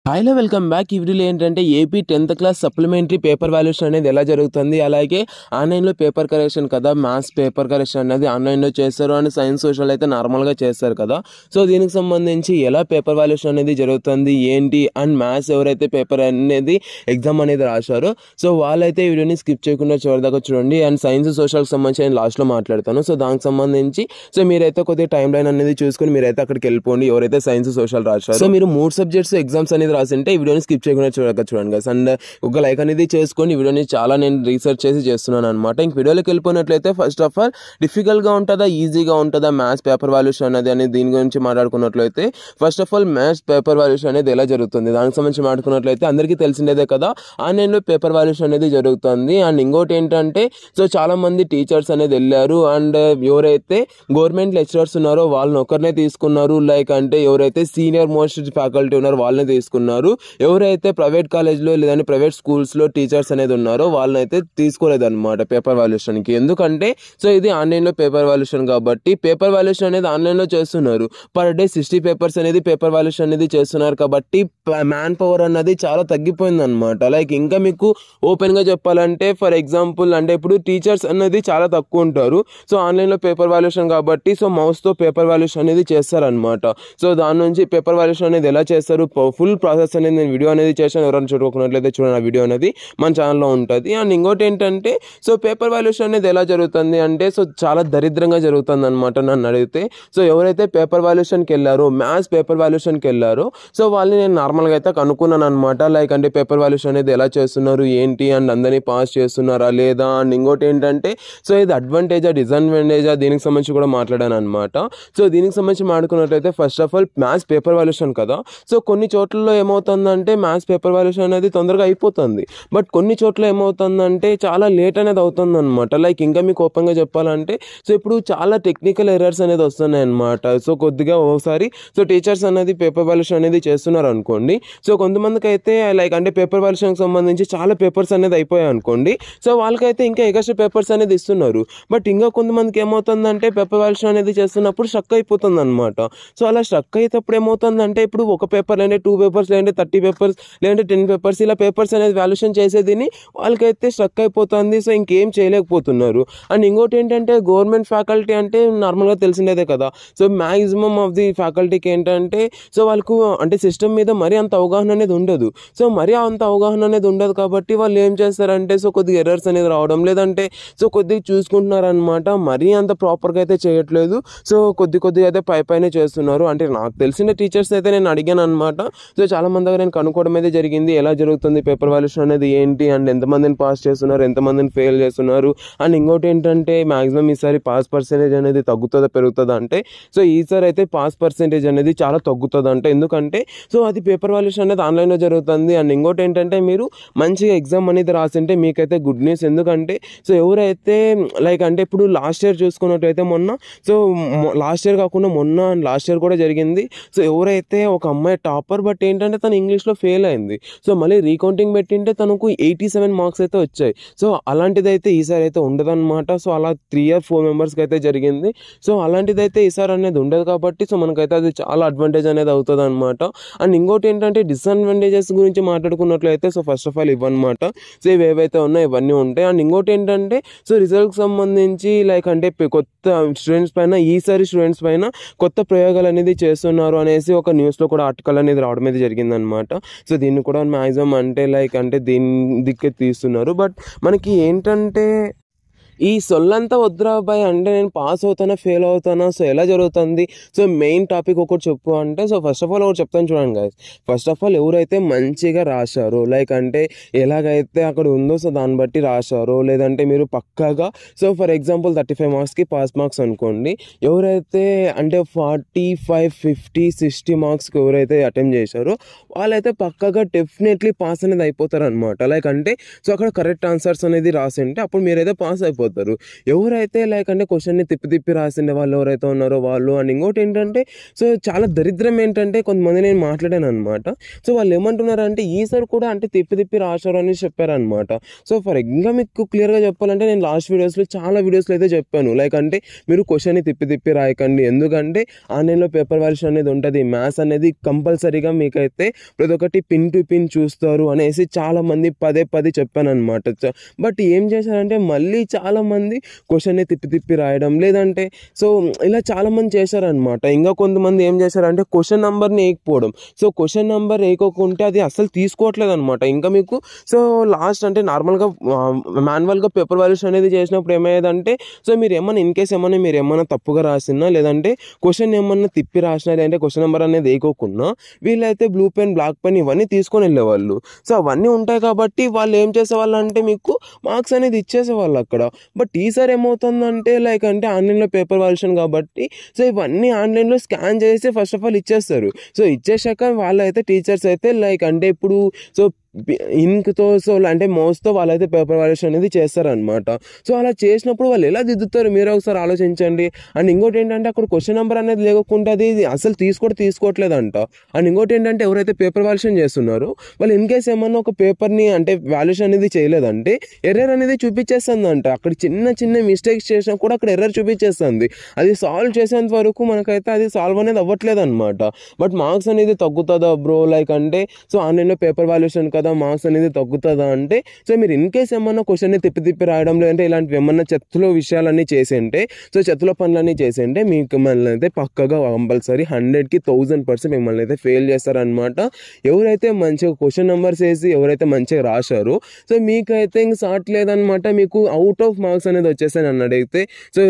హాయ్లో welcome back. ఈ వీడియోలో ఏంటంటే AP 10th class supplementary paper valuation అనేది ఎలా జరుగుతుంది, అలాగే ఆన్లైన్లో పేపర్ కరెక్షన్ కదా, మ్యాథ్స్ పేపర్ కరెక్షన్ అనేది ఆన్లైన్లో చేస్తారు అండ్ సైన్స్ సోషల్ అయితే నార్మల్గా చేస్తారు కదా. సో దీనికి సంబంధించి ఎలా పేపర్ వాల్యుయేషన్ అనేది జరుగుతుంది ఏంటి అండ్ మ్యాథ్స్ ఎవరైతే పేపర్ అనేది ఎగ్జామ్ అనేది రాశారో సో వాళ్ళైతే ఈ వీడియోని స్కిప్ చేయకుండా చివరిదాకా చూడండి. అండ్ సైన్స్ సోషల్కి సంబంధించి నేను లాస్ట్లో మాట్లాడతాను. సో దానికి సంబంధించి సో మీరైతే కొద్దిగా టైం లైన్ అనేది చూసుకొని మీరైతే అక్కడికి వెళ్ళిపోండి ఎవరైతే సైన్స్ సోషల్ రాశారో. సో మీరు 3 సబ్జెక్ట్స్ ఎగ్జామ్స్ అనేది రాసింటే ఈ వీడియోని స్కిప్ చేయకుండా చూడండి గైస్. అండ్ ఒక లైక్ అనేది చేసుకొని ఈ వీడియోని చాలా నేను రీసెర్చ్ చేసి చేస్తున్నాను అనమాట. ఇంక వీడియోలోకి వెళ్ళిపోయినట్లయితే ఫస్ట్ ఆఫ్ ఆల్ డిఫికల్ట్గా ఉంటుందా ఈజీగా ఉంటుందా మ్యాథ్స్ పేపర్ వాల్యుయేషన్ అనేది దీని గురించి మాట్లాడుకున్నట్లయితే first of all maths paper valuation అనేది ఎలా జరుగుతుంది దానికి సంబంధించి మాట్లాడుకున్నట్లయితే అందరికీ తెలిసిందేదే కదా, ఆన్లైన్లో పేపర్ వాల్యుయేషన్ అనేది జరుగుతుంది. అండ్ ఇంకోటి ఏంటంటే సో చాలా మంది టీచర్స్ అనేది వెళ్ళారు అండ్ ఎవరైతే గవర్నమెంట్ లెక్చరర్స్ ఉన్నారో వాళ్ళని ఒకరినే తీసుకున్నారు, లైక్ అంటే ఎవరైతే సీనియర్ మోస్ట్ ఫ్యాకల్టీ ఉన్నారో వాళ్ళని తీసుకున్నారు. ఎవరైతే ప్రైవేట్ కాలేజ్లో లేదంటే ప్రైవేట్ స్కూల్స్లో టీచర్స్ అనేది ఉన్నారో వాళ్ళని అయితే తీసుకోలేదన్నమాట పేపర్ వాల్యుయేషన్కి. ఎందుకంటే సో ఇది ఆన్లైన్లో పేపర్ వాల్యుయేషన్ కాబట్టి పేపర్ వాల్యుయేషన్ అనేది ఆన్లైన్లో చేస్తున్నారు. పర్ డే 60 పేపర్స్ అనేది పేపర్ వాల్యుయేషన్ అనేది చేస్తున్నారు కాబట్టి మ్యాన్ పవర్ అన్నది చాలా తగ్గిపోయింది అనమాట. లైక్ ఇంకా మీకు ఓపెన్గా చెప్పాలంటే ఫర్ ఎగ్జాంపుల్ అంటే ఇప్పుడు టీచర్స్ అనేది చాలా తక్కువ ఉంటారు. సో ఆన్లైన్లో పేపర్ వాల్యుయేషన్ కాబట్టి సో మౌస్తో పేపర్ వాల్యుయేషన్ అనేది చేస్తారనమాట. సో దాని నుంచి పేపర్ వాల్యుయేషన్ అనేది ఎలా చేస్తారు ఫుల్ ప్రాసెస్ అనేది నేను వీడియో అనేది చేశాను. ఎవరైనా చూడకున్నట్లయితే చూడండి, ఆ వీడియో అనేది మన ఛానల్లో ఉంటుంది. అండ్ ఇంకోటి ఏంటంటే సో పేపర్ వాల్యుయేషన్ అనేది ఎలా జరుగుతుంది అంటే సో చాలా దరిద్రంగా జరుగుతుంది అనమాట నన్ను అడిగితే. సో ఎవరైతే పేపర్ వాల్యుయేషన్కి వెళ్ళారో మ్యాథ్స్ పేపర్ వాల్యుయేషన్కి వెళ్ళారో సో వాళ్ళని నేను నార్మల్గా అయితే కనుక్కున్నాను అనమాట. లైక్ అంటే పేపర్ వాల్యుయేషన్ అనేది ఎలా చేస్తున్నారు ఏంటి అండ్ అందరినీ పాస్ చేస్తున్నారా లేదా. అండ్ ఇంకోటి ఏంటంటే సో ఇది అడ్వాంటేజా డిసడ్వాంటేజా దీనికి సంబంధించి కూడా మాట్లాడాను అనమాట. సో దీనికి సంబంధించి మాట్లాడుకున్నట్లయితే first of all maths paper valuation కదా, సో కొన్ని చోట్లలో ఏమవుతుందంటే మ్యాథ్స్ పేపర్ వాల్యుయేషన్ అనేది తొందరగా అయిపోతుంది. బట్ కొన్ని చోట్ల ఏమవుతుందంటే చాలా లేట్ అనేది అవుతుంది అనమాట. లైక్ ఇంకా మీకు ఓపెన్గా చెప్పాలంటే సో ఇప్పుడు చాలా టెక్నికల్ ఎర్రర్స్ అనేది వస్తున్నాయి అనమాట. సో కొద్దిగా ఒకసారి సో టీచర్స్ అనేది పేపర్ వాల్యుయేషన్ అనేది చేస్తున్నారు అనుకోండి. సో కొంతమందికి అయితే లైక్ అంటే పేపర్ వాల్యుయేషన్కి సంబంధించి చాలా పేపర్స్ అనేది అయిపోయాయి అనుకోండి. సో వాళ్ళకైతే ఇంకా ఎక్స్ట్రా పేపర్స్ అనేది ఇస్తున్నారు. బట్ ఇంకా కొంతమందికి ఏమవుతుందంటే పేపర్ వాల్యుయేషన్ అనేది చేస్తున్నప్పుడు స్ట్రక్ అయిపోతుంది అనమాట. సో అలా స్ట్రక్ అయ్యేటప్పుడు ఏమవుతుందంటే ఇప్పుడు ఒక పేపర్ లేదంటే 2 పేపర్స్ లేదంటే 30 పేపర్స్ లేదంటే 10 పేపర్స్ ఇలా పేపర్స్ అనేది వాల్యుయేషన్ చేసేదిని వాళ్ళకైతే స్ట్రక్ అయిపోతుంది. సో ఇంకేం చేయలేకపోతున్నారు. అండ్ ఇంకోటి ఏంటంటే గవర్నమెంట్ ఫ్యాకల్టీ అంటే నార్మల్గా తెలిసిందేదే కదా. సో మ్యాక్సిమం ఆఫ్ ది ఫ్యాకల్టీకి ఏంటంటే సో వాళ్ళకు అంటే సిస్టమ్ మీద మరీ అంత అవగాహన అనేది ఉండదు. సో మరీ అంత అవగాహన అనేది ఉండదు కాబట్టి వాళ్ళు ఏం చేస్తారంటే సో కొద్దిగా ఎర్రర్స్ అనేది రావడం లేదంటే సో కొద్దిగా చూసుకుంటున్నారనమాట. మరీ అంత ప్రాపర్గా అయితే చేయట్లేదు. సో కొద్దిగా అయితే పైనే చేస్తున్నారు. అంటే నాకు తెలిసిన టీచర్స్ అయితే నేను అడిగాను అనమాట. సో చాలా మంది దగ్గర నేను కనుక్కోవడం అయితే జరిగింది ఎలా జరుగుతుంది పేపర్ వాల్యుయేషన్ అనేది ఏంటి అండ్ ఎంతమందిని పాస్ చేస్తున్నారు ఎంతమందిని ఫెయిల్ చేస్తున్నారు. అండ్ ఇంకోటి ఏంటంటే మ్యాక్సిమం ఈసారి పాస్ పర్సెంటేజ్ అనేది తగ్గుతుందా పెరుగుతుందా అంటే సో ఈసారి అయితే పాస్ పర్సెంటేజ్ అనేది చాలా తగ్గుతుంది అంటే ఎందుకంటే సో అది పేపర్ వాల్యుయేషన్ అనేది ఆన్లైన్లో జరుగుతుంది. అండ్ ఇంకోటి ఏంటంటే మీరు మంచిగా ఎగ్జామ్ అనేది రాసింటే మీకైతే గుడ్ న్యూస్. ఎందుకంటే సో ఎవరైతే లైక్ అంటే ఇప్పుడు లాస్ట్ ఇయర్ చూసుకున్నట్టయితే మొన్న సో లాస్ట్ ఇయర్ కాకుండా మొన్న అండ్ లాస్ట్ ఇయర్ కూడా జరిగింది. సో ఎవరైతే ఒక అమ్మాయి టాపర్ బట్ ఏంటంటే తను ఇంగ్లీష్లో ఫెయిల్ అయింది. సో మళ్ళీ రీకౌంటింగ్ పెట్టింటే తనకు 87 మార్క్స్ అయితే వచ్చాయి. సో అలాంటిది అయితే ఈసారి అయితే ఉండదన్నమాట. సో అలా 3 or 4 మెంబర్స్కి అయితే జరిగింది. సో అలాంటిది అయితే ఈసారి అనేది ఉండదు కాబట్టి సో మనకైతే అది చాలా అడ్వాంటేజ్ అనేది అవుతుంది అనమాట. అండ్ ఇంకోటి ఏంటంటే డిసడ్వాంటేజెస్ గురించి మాట్లాడుకున్నట్లయితే సో ఫస్ట్ ఆఫ్ ఆల్ ఇవన్నమాట. సో ఇవి ఏవైతే ఉన్నాయో ఇవన్నీ ఉంటాయి. అండ్ ఇంకోటి ఏంటంటే సో రిజల్ట్కి సంబంధించి లైక్ అంటే కొత్త స్టూడెంట్స్ పైన ఈసారి స్టూడెంట్స్ పైన కొత్త ప్రయోగాలు అనేది చేస్తున్నారు అనేసి ఒక న్యూస్లో కూడా ఆర్టికల్ అనేది రావడం అయితే జరిగిందనమాట. సో దీన్ని కూడా మ్యాక్సిమం అంటే లైక్ అంటే దీని దిక్కే తీస్తున్నారు. బట్ మనకి ఏంటంటే ఈ సొల్లంతా వద్దురా అబ్బాయి అంటే నేను పాస్ అవుతానా ఫెయిల్ అవుతానా సో ఎలా జరుగుతుంది. సో మెయిన్ టాపిక్ ఒకటి చెప్పు అంటే సో ఫస్ట్ ఆఫ్ ఆల్ ఒకటి చెప్తాను చూడండి గైస్. ఫస్ట్ ఆఫ్ ఆల్ ఎవరైతే మంచిగా రాశారో లైక్ అంటే ఎలాగైతే అక్కడ ఉందో సో దాన్ని బట్టి రాశారో లేదంటే మీరు పక్కాగా సో ఫర్ ఎగ్జాంపుల్ 35 మార్క్స్కి పాస్ మార్క్స్ అనుకోండి. ఎవరైతే అంటే 45, 50, 60 మార్క్స్కి ఎవరైతే అటెంప్ట్ చేశారో వాళ్ళైతే పక్కాగా డెఫినెట్లీ పాస్ అనేది అయిపోతారు అనమాట. లైక్ అంటే సో అక్కడ కరెక్ట్ ఆన్సర్స్ అనేది రాసింటే అప్పుడు మీరైతే పాస్ అయిపోతారు. అయిపోతారు. ఎవరైతే లైక్ అంటే క్వశ్చన్ని తిప్పి రాసిండే వాళ్ళు ఎవరైతే ఉన్నారో వాళ్ళు. అండ్ ఇంకోటి ఏంటంటే సో చాలా దరిద్రం ఏంటంటే కొంతమంది నేను మాట్లాడాను అనమాట. సో వాళ్ళు ఏమంటున్నారంటే ఈసారి కూడా అంటే తిప్పి రాశారు అని చెప్పారనమాట. సో ఇంకా మీకు క్లియర్గా చెప్పాలంటే నేను లాస్ట్ వీడియోస్లో చాలా వీడియోస్లో అయితే చెప్పాను లైక్ అంటే మీరు క్వశ్చన్ని తిప్పి రాయకండి, ఎందుకంటే ఆన్లైన్లో పేపర్ వాల్యుయేషన్ అనేది ఉంటుంది. మ్యాథ్స్ అనేది కంపల్సరీగా మీకైతే ప్రతి ఒక్కటి పిన్ టు పిన్ చూస్తారు అనేసి చాలామంది పదే చెప్పాను అనమాట. బట్ ఏం చేశారంటే మళ్ళీ చాలామంది క్వశ్చన్ని తిప్పి రాయడం లేదంటే సో ఇలా చాలామంది చేశారనమాట. ఇంకా కొంతమంది ఏం చేశారంటే క్వశ్చన్ నెంబర్ని వేయకపోవడం. సో క్వశ్చన్ నెంబర్ వేయకోకుంటే అది అస్సలు తీసుకోవట్లేదు అనమాట. ఇంకా మీకు సో లాస్ట్ అంటే నార్మల్గా మాన్యువల్గా పేపర్ వాల్యుయేషన్ అనేది చేసినప్పుడు ఏమయ్యేదంటే సో మీరు ఏమన్నా ఇన్ కేస్ మీరు ఏమన్నా తప్పుగా రాసినా లేదంటే క్వశ్చన్ ఏమన్నా తిప్పి రాసినా లేదంటే క్వశ్చన్ నెంబర్ అనేది వేయకోకుండా వీళ్ళైతే బ్లూ పెన్ బ్లాక్ పెన్ ఇవన్నీ తీసుకొని వెళ్ళేవాళ్ళు. సో అవన్నీ ఉంటాయి కాబట్టి వాళ్ళు ఏం చేసేవాళ్ళు అంటే మీకు మార్క్స్ అనేది ఇచ్చేసేవాళ్ళు అక్కడ. బట్ ఈసారి ఏమవుతుందంటే లైక్ అంటే ఆన్లైన్లో పేపర్ వాల్యుయేషన్ కాబట్టి సో ఇవన్నీ ఆన్లైన్లో స్కాన్ చేసి ఫస్ట్ ఆఫ్ ఆల్ ఇచ్చేస్తారు. సో ఇచ్చేసాక వాళ్ళైతే టీచర్స్ అయితే లైక్ అంటే ఇప్పుడు సో ఇంక్తో సో అంటే మౌస్తో వాళ్ళైతే పేపర్ వాల్యుయేషన్ అనేది చేస్తారనమాట. సో అలా చేసినప్పుడు వాళ్ళు ఎలా దిద్దుతారు మీరే ఒకసారి ఆలోచించండి. అండ్ ఇంకోటి ఏంటంటే అక్కడ క్వశ్చన్ నెంబర్ అనేది లేకుండా అది అసలు తీసుకోవట్లేదంట. అండ్ ఇంకోటి ఏంటంటే ఎవరైతే పేపర్ వాల్యుయేషన్ చేస్తున్నారో వాళ్ళు ఇన్ కేస్ ఏమన్నా ఒక పేపర్ని అంటే వాల్యుయేషన్ అనేది చేయలేదంటే ఎర్రర్ అనేది చూపించేస్తుందంట. అక్కడ చిన్న మిస్టేక్స్ చేసినా కూడా అక్కడ ఎర్రర్ చూపించేస్తుంది. అది సాల్వ్ చేసేంత వరకు మనకైతే అది సాల్వ్ అనేది అవ్వట్లేదు అనమాట. బట్ మార్క్స్ అనేది తగ్గుతుందా బ్రో లైక్ అంటే సో ఆన్లైన్లో పేపర్ వాల్యుయేషన్ కదా మార్క్స్ అనేది తగ్గుతుందా అంటే సో మీరు ఇన్ కేస్ ఏమన్నా క్వశ్చన్ని తిప్పి రాయడం లేదంటే ఇలాంటివి ఏమన్నా చెత్తలో విషయాలన్నీ చేసేంటే సో చెత్తలో పనులన్నీ చేసేంటే మీకు మిమ్మల్ని అయితే పక్కగా కంపల్సరీ 100కి 1000% మిమ్మల్ని అయితే ఫెయిల్ చేస్తారనమాట. ఎవరైతే మంచిగా క్వశ్చన్ నెంబర్స్ వేసి ఎవరైతే మంచిగా రాశారో సో మీకైతే ఇంక సాట్ లేదనమాట, మీకు అవుట్ ఆఫ్ మార్క్స్ అనేది వచ్చేసాయి నన్ను అడిగితే. సో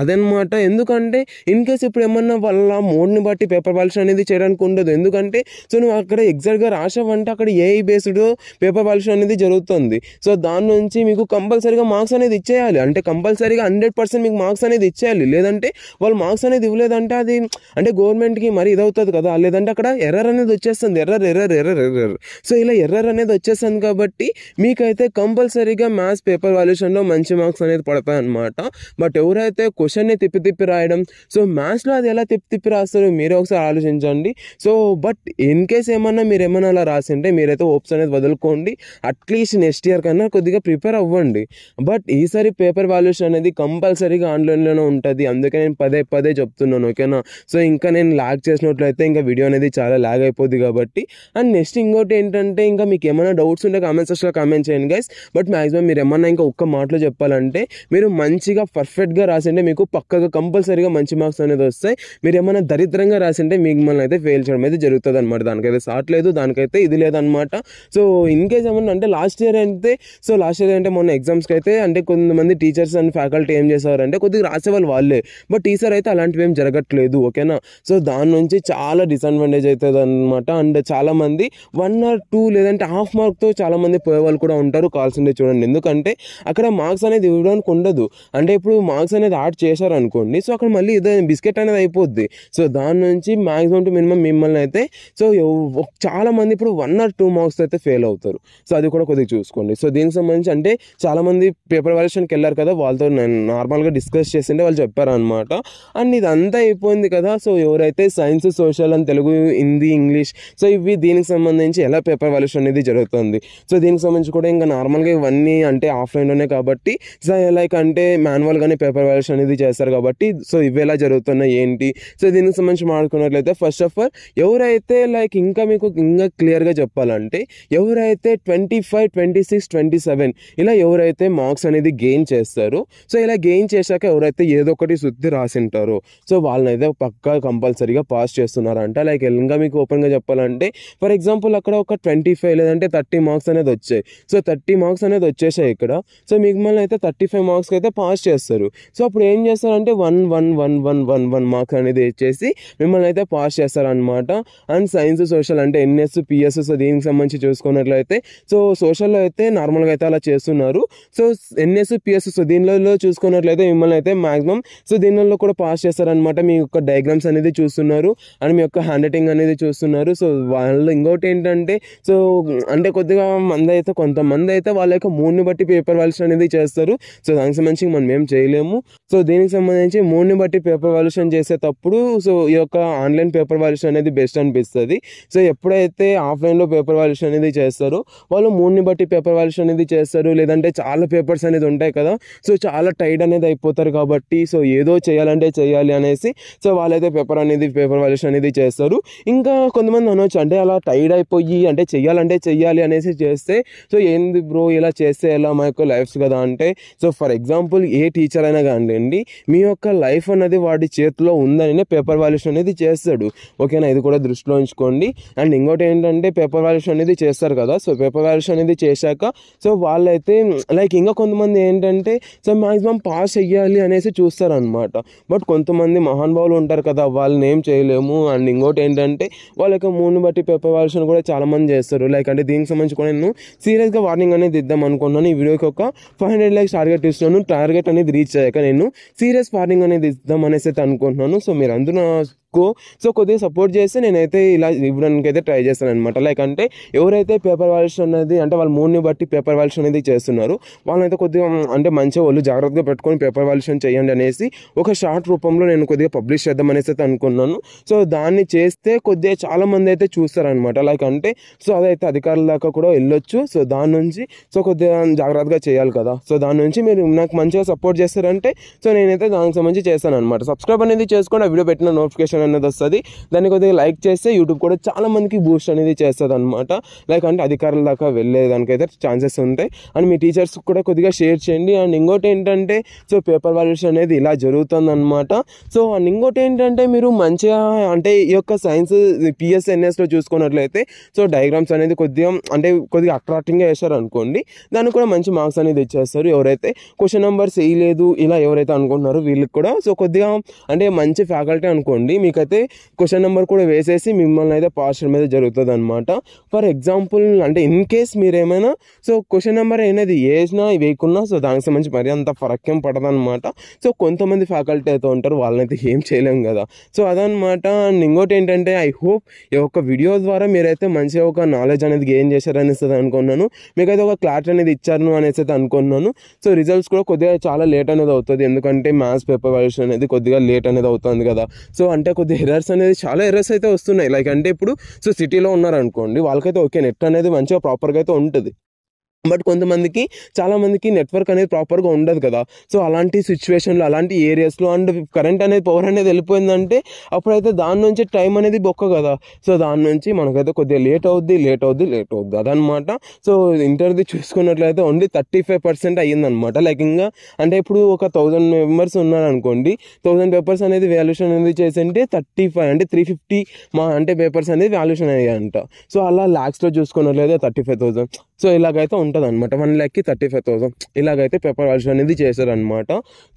అదనమాట. ఎందుకంటే ఇన్ కేస్ ఇప్పుడు ఏమన్నా వాళ్ళ మోడ్ని బట్టి పేపర్ వాల్యుయేషన్ అనేది చేయడానికి ఉండదు. ఎందుకంటే సో నువ్వు అక్కడ ఎగ్జాక్ట్గా రాసావంటే అక్కడ ఏఐ బేస్డ్ పేపర్ వాల్యుయేషన్ అనేది జరుగుతుంది. సో దాని నుంచి మీకు కంపల్సరీగా మార్క్స్ అనేది ఇచ్చేయాలి. అంటే కంపల్సరీగా 100% మీకు మార్క్స్ అనేది ఇచ్చేయాలి. లేదంటే వాళ్ళు మార్క్స్ అనేది ఇవ్వలేదంటే అది అంటే గవర్నమెంట్కి మరి ఇదవుతుంది కదా. లేదంటే అక్కడ ఎర్రర్ అనేది వచ్చేస్తుంది. ఎర్రర్ సో ఇలా ఎర్రర్ అనేది వచ్చేస్తుంది కాబట్టి మీకైతే కంపల్సరీగా మ్యాథ్స్ పేపర్ వాల్యుయేషన్లో మంచి మార్క్స్ అనేది పడతాయి అన్నమాట. బట్ ఎవరైతే క్వశ్చన్ని తిప్పి రాయడం సో మ్యాథ్స్లో అది ఎలా తిప్పి రాస్తారు మీరే ఒకసారి ఆలోచించండి. సో బట్ ఇన్ కేస్ మీరు ఏమన్నా అలా రాసింటే మీరైతే హోప్స్ అనేది వదులుకోండి. అట్లీస్ట్ నెక్స్ట్ ఇయర్ కన్నా కొద్దిగా ప్రిపేర్ అవ్వండి. బట్ ఈసారి పేపర్ వాల్యుయేషన్ అనేది కంపల్సరీగా ఆన్లైన్లోనే ఉంటుంది. అందుకే నేను పదే చెప్తున్నాను ఓకేనా. సో ఇంకా నేను ల్యాగ్ చేసినట్లయితే ఇంకా వీడియో అనేది చాలా ల్యాగ్ అయిపోద్ది కాబట్టి. అండ్ నెక్స్ట్ ఇంకోటి ఏంటంటే ఇంకా మీకు ఏమైనా డౌట్స్ ఉంటే కామెంట్ సెక్షన్లో కామెంట్ చేయండి గైస్. బట్ మ్యాక్సిమం మీరు ఏమన్నా ఇంకా ఒక్క మాటలో చెప్పాలంటే మీరు మంచిగా పర్ఫెక్ట్గా రాసింటే మీకు పక్కగా కంపల్సరీగా మంచి మార్క్స్ అనేది వస్తాయి. మీరు ఏమైనా దరిద్రంగా రాసింటే మిమ్మల్ని అయితే ఫెయిల్ చేయడం అయితే జరుగుతుంది అనమాట. దానికైతే సాట్ లేదు, దానికైతే ఇది లేదనమాట. సో ఇన్ కేస్ ఏమన్నా అంటే లాస్ట్ ఇయర్ అంటే మొన్న ఎగ్జామ్స్కి అయితే అంటే కొంతమంది టీచర్స్ అండ్ ఫ్యాకల్టీ ఏం చేసేవారంటే కొద్దిగా రాసేవాళ్ళు వాళ్ళే. బట్ ఈసారి అయితే అలాంటివి ఏం జరగట్లేదు ఓకేనా. సో దాని నుంచి చాలా డిసడ్వాంటేజ్ అవుతుంది అనమాట. అండ్ చాలామంది 1 or 2 లేదంటే హాఫ్ మార్క్తో చాలామంది పోయేవాళ్ళు కూడా ఉంటారు. కావాల్సిందే చూడండి. ఎందుకంటే అక్కడ మార్క్స్ అనేది ఇవ్వడానికి ఉండదు. అంటే ఇప్పుడు మార్క్స్ అనేది యాడ్ చేశారనుకోండి సో అక్కడ మళ్ళీ ఇదే బిస్కెట్ అనేది అయిపోద్ది. సో దాని నుంచి మ్యాక్సిమం టు మినిమం మిమ్మల్ని అయితే సో చాలామంది ఇప్పుడు 1 or 2 మార్క్స్ అయితే ఫెయిల్ అవుతారు. సో అది కూడా కొద్దిగా చూసుకోండి. సో దీనికి సంబంధించి అంటే చాలామంది పేపర్ వాల్యుయేషన్కి వెళ్ళారు కదా, వాళ్ళతో నేను నార్మల్గా డిస్కస్ చేసింటే వాళ్ళు చెప్పారనమాట. అండ్ ఇదంతా అయిపోయింది కదా. సో ఎవరైతే science, social and Telugu, Hindi, English so ఇవి దీనికి సంబంధించి ఎలా పేపర్ వాల్యుయేషన్ అనేది జరుగుతుంది. సో దీనికి సంబంధించి కూడా ఇంకా నార్మల్గా ఇవన్నీ అంటే ఆఫ్లైన్లోనే కాబట్టి సో లైక్ అంటే మాన్యువల్గానే పేపర్ వాల్యుయేషన్ అనేది చేస్తారు కాబట్టి సో ఇవి ఎలా జరుగుతున్నాయి ఏంటి. సో దీనికి సంబంధించి మాట్లాడుకున్నట్లయితే ఫస్ట్ ఆఫ్ ఆల్ ఎవరైతే లైక్ ఇంకా మీకు ఇంకా క్లియర్గా చెప్పాలంటే ఎవరైతే 25, 26, 27 ఇలా ఎవరైతే మార్క్స్ అనేది గెయిన్ చేస్తారో సో ఇలా గెయిన్ చేశాక ఎవరైతే ఏదో ఒకటి శుద్ధి రాసింటారో సో వాళ్ళనైతే పక్కా కంపల్సరీగా పాస్ చేస్తున్నారంట. లైక్ ఇంకా మీకు ఓపెన్గా చెప్పాలంటే ఫర్ ఎగ్జాంపుల్ అక్కడ ఒక 25 లేదంటే 30 మార్క్స్ అనేది వచ్చాయి. సో 30 మార్క్స్ అనేది వచ్చేసాయి ఇక్కడ. సో మిమ్మల్ని అయితే 35 మార్క్స్కి అయితే పాస్ చేస్తారు. సో అప్పుడు ఏం చేస్తారంటే 1 మార్క్స్ అనేది ఇచ్చేసి మిమ్మల్ని అయితే పాస్ చేస్తారనమాట. అండ్ సైన్స్, సోషల్ అంటే NS, PS సో దీనికి సంబంధించి చూసుకుంటే చూసుకున్నట్లయితే సో సోషల్లో అయితే నార్మల్గా అయితే అలా చేస్తున్నారు. సో ఎన్ఎస్ పిఎస్ సో దీనిలో చూసుకున్నట్లయితే మిమ్మల్ని అయితే మ్యాక్సిమం సో దీనిలో కూడా పాస్ చేస్తారనమాట. మీ యొక్క డయాగ్రామ్స్ అనేది చూస్తున్నారు అండ్ మీ యొక్క హ్యాండ్ రైటింగ్ అనేది చూస్తున్నారు. సో వాళ్ళు ఇంకోటి ఏంటంటే సో అంటే కొద్దిగా కొంతమంది అయితే వాళ్ళ యొక్క మూడ్ని బట్టి పేపర్ వాల్యుయేషన్ అనేది చేస్తారు. సో దానికి సంబంధించి మనం ఏం చేయలేము. సో దీనికి సంబంధించి మూడ్ని బట్టి పేపర్ వాల్యుయేషన్ చేసేటప్పుడు సో ఈ యొక్క ఆన్లైన్ పేపర్ వాల్యుయేషన్ అనేది బెస్ట్ అనిపిస్తుంది. సో ఎప్పుడైతే ఆఫ్లైన్లో పేపర్ వాల్యుయేషన్ అనేది చేస్తారో వాళ్ళు మూడ్ని బట్టి పేపర్ వాల్యుయేషన్ అనేది చేస్తారు. లేదంటే చాలా పేపర్స్ అనేది ఉంటాయి కదా, సో చాలా టైట్ అనేది అయిపోతారు కాబట్టి సో ఏదో చేయాలంటే చేయాలి అనేసి సో వాళ్ళైతే పేపర్ వాల్యుయేషన్ అనేది చేస్తారు. ఇంకా కొంతమంది అనవచ్చు అంటే అలా టైట్ అయిపోయి అంటే చెయ్యాలి అనేసి చేస్తే సో ఏంది బ్రో ఇలా చేస్తే ఎలా మా యొక్క లైఫ్స్ కదా అంటే so for example A teacher అయినా కానివ్వండి మీ యొక్క లైఫ్ అనేది వాడి చేతిలో ఉందని పేపర్ వాల్యుయేషన్ అనేది చేస్తాడు. ఓకేనా, ఇది కూడా దృష్టిలో ఉంచుకోండి. అండ్ ఇంకోటి ఏంటంటే పేపర్ వాల్యుయేషన్ అనేది చేస్తారు కదా, సో పేపర్ వాల్యుయేషన్ అనేది చేశాక సో వాళ్ళైతే లైక్ ఇంకా కొంతమంది ఏంటంటే సో మ్యాక్సిమం పాస్ చెయ్యాలి అనేసి చూస్తారనమాట. బట్ కొంతమంది మహానుభావులు ఉంటారు కదా, వాళ్ళని ఏం చేయలేము. అండ్ ఇంకోటి ఏంటంటే వాళ్ళ యొక్క మూడ్ని బట్టి పేపర్ వాల్యుయేషన్ కూడా చాలామంది చేస్తారు. లైక్ అంటే దీనికి సంబంధించి కూడా నేను సీరియస్గా వార్నింగ్ అనేది ఇద్దాం అనుకున్నాను. ఈ వీడియోకి ఒక 500 likes టార్గెట్ ఇస్తున్నాను. టార్గెట్ అనేది రీచ్ అయ్యాక నేను సీరియస్ వార్నింగ్ అనేది ఇద్దాం అనేసి అయితే అనుకుంటున్నాను. సో మీరు అందరూ సో కొద్దిగా సపోర్ట్ చేస్తే నేనైతే ఇలా ఇవ్వడానికి అయితే ట్రై చేస్తాను అనమాట. లైక్ అంటే ఎవరైతే పేపర్ వాల్యుయేషన్ అనేది అంటే వాళ్ళ మూడ్ని బట్టి పేపర్ వాల్యుయేషన్ అనేది చేస్తున్నారు వాళ్ళనైతే కొద్దిగా అంటే మంచిగా వాళ్ళు జాగ్రత్తగా పెట్టుకొని పేపర్ వాల్యుయేషన్ చేయండి అనేసి ఒక షార్ట్ రూపంలో నేను కొద్దిగా పబ్లిష్ చేద్దాం అనేసి అయితే అనుకున్నాను. సో దాన్ని చేస్తే కొద్దిగా చాలామంది అయితే చూస్తారనమాట. లైక్ అంటే సో అదైతే అధికారుల దాకా కూడా వెళ్ళొచ్చు. సో దాని నుంచి సో కొద్దిగా జాగ్రత్తగా చేయాలి కదా, సో దాని నుంచి మీరు నాకు మంచిగా సపోర్ట్ చేస్తారంటే సో నేనైతే దానికి సంబంధించి చేస్తాను అనమాట. సబ్స్క్రైబ్ అనేది చేసుకోండి, ఆ వీడియో పెట్టిన నోటిఫికేషన్ అనేది వస్తుంది. దాన్ని కొద్దిగా లైక్ చేస్తే యూట్యూబ్ కూడా చాలా మందికి బూస్ట్ అనేది చేస్తుంది అనమాట. లైక్ అంటే అధికారుల దాకా వెళ్ళేదానికైతే ఛాన్సెస్ ఉంటాయి. అండ్ మీ టీచర్స్ కూడా కొద్దిగా షేర్ చేయండి. అండ్ ఇంకోటి ఏంటంటే సో పేపర్ వాల్యుయేషన్ అనేది ఇలా జరుగుతుంది అనమాట. సో అండ్ ఇంకోటి ఏంటంటే మీరు మంచిగా అంటే ఈ యొక్క సైన్స్ పిఎస్ఎన్ఎస్లో చూసుకున్నట్లయితే సో డయాగ్రామ్స్ అనేది కొద్దిగా అట్రాక్టింగ్గా వేశారు అనుకోండి, దానికి కూడా మంచి మార్క్స్ అనేది ఇచ్చేస్తారు. ఎవరైతే క్వశ్చన్ నెంబర్స్ వేయలేదు ఇలా ఎవరైతే అనుకుంటున్నారో వీళ్ళకి కూడా సో కొద్దిగా అంటే మంచి ఫ్యాకల్టీ అనుకోండి, మీకైతే క్వశ్చన్ నెంబర్ కూడా వేసేసి మిమ్మల్ని అయితే పాస్ చేయడం అయితే జరుగుతుంది అనమాట. ఫర్ ఎగ్జాంపుల్ అంటే ఇన్ కేస్ మీరేమైనా సో క్వశ్చన్ నెంబర్ అనేది వేసినా వేయకున్నా సో దానికి సంబంధించి మరి అంత ఫరక్యం పడదు అనమాట. సో కొంతమంది ఫ్యాకల్టీ అయితే ఉంటారు, వాళ్ళనైతే ఏం చేయలేము కదా. సో అదనమాట. అండ్ ఇంకోటి ఏంటంటే ఐ హోప్ ఈ యొక్క వీడియో ద్వారా మీరైతే మంచిగా ఒక నాలెడ్జ్ అనేది గెయిన్ చేశారనేసి అనుకున్నాను. మీకైతే ఒక క్లారిటీ అనేది ఇచ్చారు అనేసి అయితే అనుకున్నాను. సో రిజల్ట్స్ కూడా కొద్దిగా చాలా లేట్ అనేది అవుతుంది, ఎందుకంటే మ్యాథ్స్ పేపర్ వాల్యుయేషన్ అనేది కొద్దిగా లేట్ అనేది అవుతుంది కదా. సో అంటే కొద్దిగా ఎర్రర్స్ అనేది చాలా ఎర్రర్స్ అయితే వస్తున్నాయి. లైక్ అంటే ఇప్పుడు సో సిటీలో ఉన్నారనుకోండి వాళ్ళకైతే ఓకే నెట్ అనేది మంచిగా ప్రాపర్గా అయితే ఉంటుంది. బట్ చాలామందికి నెట్వర్క్ అనేది ప్రాపర్గా ఉండదు కదా. సో అలాంటి సిచ్యువేషన్లో అలాంటి ఏరియాస్లో అండ్ కరెంట్ అనేది పవర్ అనేది వెళ్ళిపోయిందంటే అప్పుడైతే దాని నుంచి టైం అనేది బొక్క కదా. సో దాని నుంచి మనకైతే కొద్దిగా లేట్ అవుద్ది అదనమాట. సో ఇంటర్వ్యూ చూసుకున్నట్లయితే ఓన్లీ 35% అయ్యిందనమాట. లైక్ ఇంకా అంటే ఇప్పుడు ఒక 1000 మెంబర్స్ ఉన్నారనుకోండి, 1000 పేపర్స్ అనేది వాల్యుయేషన్ అనేది చేసింటే 35 అంటే 350 అంటే పేపర్స్ అనేది వాల్యుయేషన్ అయ్యాయంట. సో అలా ల్యాక్స్లో చూసుకున్నట్లయితే 35,000 సో ఇలాగైతే ఉంటుంది అనమాట. 1,00,000కి 35,000 ఇలాగైతే పేపర్ వాల్యుయేషన్ అనేది చేశారనమాట.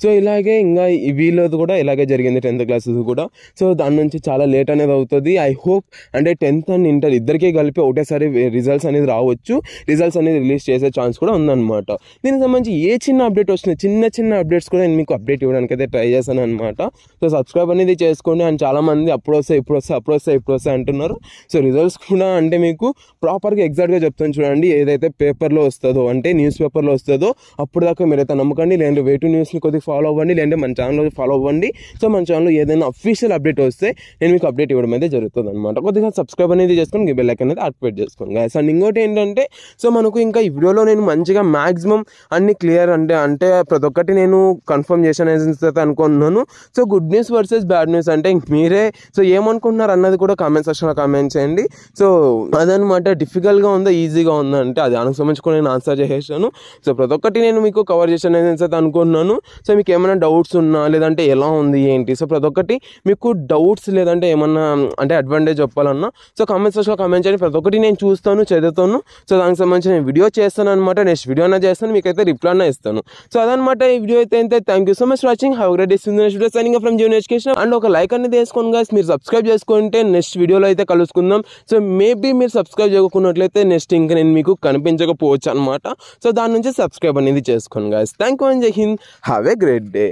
సో ఇలాగే ఇంకా వీళ్ళది కూడా ఇలాగే జరిగింది 10th క్లాసెస్ కూడా. సో దాని నుంచి చాలా లేట్ అనేది అవుతుంది. ఐ హోప్ అంటే 10th అండ్ ఇంటర్ ఇద్దరికీ కలిపి ఒకటేసారి రిజల్ట్స్ అనేది రావచ్చు, రిజల్ట్స్ అనేది రిలీజ్ చేసే ఛాన్స్ కూడా ఉందన్నమాట. దీనికి సంబంధించి ఏ చిన్న అప్డేట్ వస్తుంది, చిన్న అప్డేట్స్ కూడా నేను మీకు అప్డేట్ ఇవ్వడానికి అయితే ట్రై చేశాను అనమాట. సో సబ్స్క్రైబ్ అనేది చేసుకోండి. అండ్ చాలామంది అప్పుడు వస్తాయి అంటున్నారు. సో రిజల్ట్స్ కూడా అంటే మీకు ప్రాపర్గా ఎగ్జాక్ట్గా చెప్తాను చూడండి. ఏదైతే పేపర్లో వస్తుందో అంటే న్యూస్ పేపర్లో వస్తుందో అప్పుడు దాకా మీరైతే నమ్మకండి, లేదంటే వేటు న్యూస్ని కొద్దిగా ఫాలో అవ్వండి, లేదంటే మన ఛానల్లో ఫాలో అవ్వండి. సో మన ఛానల్లో ఏదైనా అఫీషియల్ అప్డేట్ వస్తే నేను మీకు అప్డేట్ ఇవ్వడం అయితే జరుగుతుంది అనమాట. కొద్దిగా సబ్స్క్రైబ్ అనేది చేసుకొని బెల్ ఐకాన్ అనేది యాక్టివేట్ చేసుకోండి గైస్. అండ్ ఇంకోటి ఏంటంటే సో మనకు ఇంకా ఈ వీడియోలో నేను మంచిగా మ్యాక్సిమం అన్ని క్లియర్ అంటే ప్రతి ఒక్కటి నేను కన్ఫర్మ్ చేశాను అనుకుంటున్నాను. So good news versus bad news అంటే మీరే సో ఏమనుకుంటున్నారు అన్నది కూడా కామెంట్ సెక్షన్లో కామెంట్ చేయండి. సో అదనమాట. డిఫికల్ట్గా ఉందా ఈజీగా ఉందా అంటే కాబట్టి అది దానికి సంబంధించి నేను ఆన్సర్ చేసేసాను. సో ప్రతి ఒక్కటి నేను మీకు కవర్ చేశాను అయితే అనుకుంటున్నాను. సో మీకు ఏమైనా డౌట్స్ ఉన్నా లేదంటే ఎలా ఉంది ఏంటి, సో ప్రతి ఒక్కటి మీకు డౌట్స్ లేదంటే ఏమన్నా అంటే అడ్వాంటేజ్ చెప్పాలన్నా సో కామెంట్ సెక్షన్లో కామెంట్ చేయండి. ప్రతి ఒక్కటి నేను చూస్తాను, చదువుతాను. సో దానికి సంబంధించి నేను వీడియో చేస్తాను అనమాట. నెక్స్ట్ వీడియో అయినా చేస్తాను, మీకైతే రిప్లై అయినా ఇస్తాను. సో అదనమాట ఈ వీడియో అయితే thank you so much watching. Have great day. Next video signing from Jeevan education. And ఒక లైక్ అనేది వేసుకోండి గైస్. మీరు సబ్స్క్రైబ్ చేసుకుంటే నెక్స్ట్ వీడియోలో అయితే కలుసుకుందాం. సో మేబీ మీరు సబ్స్క్రైబ్ చేయకున్నట్లయితే నెక్స్ట్ ఇంకా నేను మీకు కనిపించకపోవచ్చు అనమాట. సో దాని నుంచి సబ్స్క్రైబ్ అనేది చేసుకోండి గైస్. థ్యాంక్ యూ అండ్ జై Hind. Have a great day.